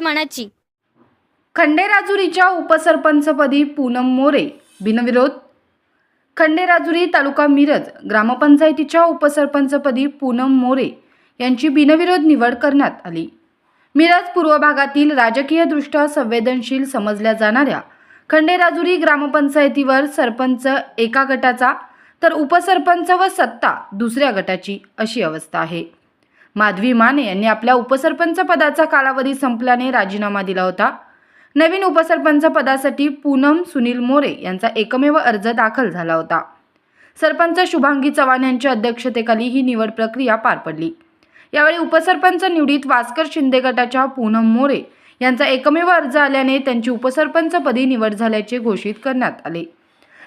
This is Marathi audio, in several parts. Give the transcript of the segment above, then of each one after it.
मनाची. खंडेराजुरीच्या उपसरपंचपदी पूनम मोरे बिनविरोध. खंडेराजुरी तालुका मिरज ग्रामपंचायतीच्या उपसरपंचपदी पूनम मोरे यांची बिनविरोध निवड करण्यात आली. मिरज पूर्व भागातील राजकीयदृष्ट्या संवेदनशील समजल्या जाणाऱ्या खंडेराजुरी ग्रामपंचायतीवर सरपंच एका गटाचा तर उपसरपंच व सत्ता दुसऱ्या गटाची अशी अवस्था आहे. माधवी माने यांनी आपल्या उपसरपंच पदाचा कालावधी संपल्याने राजीनामा दिला होता. नवीन उपसरपंच पदासाठी पूनम सुनील मोरे यांचा एकमेव अर्ज दाखल झाला होता. सरपंच शुभांगी चव्हाण यांच्या अध्यक्षतेखाली ही निवड प्रक्रिया पार पडली. यावेळी उपसरपंच निवडीत वास्कर शिंदे गटाच्या पूनम मोरे यांचा एकमेव अर्ज आल्याने त्यांची उपसरपंचपदी निवड झाल्याचे घोषित करण्यात आले.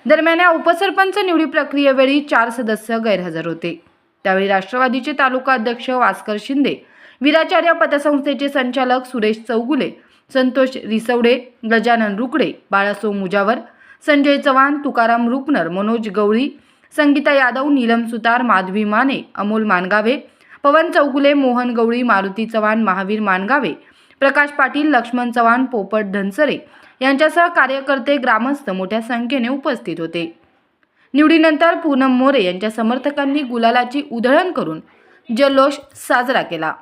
दरम्यान या उपसरपंच निवडी प्रक्रियेवेळी 4 सदस्य गैरहजर होते. त्यावेळी राष्ट्रवादीचे तालुका अध्यक्ष वास्कर शिंदे, वीराचार्य पतसंस्थेचे संचालक सुरेश चौगुले, संतोष रिसवडे, गजानन रुकडे, बाळासो मुजावर, संजय चव्हाण, तुकाराम रुपनर, मनोज गवळी, संगीता यादव, नीलम सुतार, माधवी माने, अमोल मानगावे, पवन चौगुले, मोहन गवळी, मारुती चव्हाण, महावीर मानगावे, प्रकाश पाटील, लक्ष्मण चव्हाण, पोपट धनसरे यांच्यासह कार्यकर्ते, ग्रामस्थ मोठ्या संख्येने उपस्थित होते. निवडीनंतर पूनम मोरे यांच्या समर्थकांनी गुलालाची उधळण करून जल्लोष साजरा केला.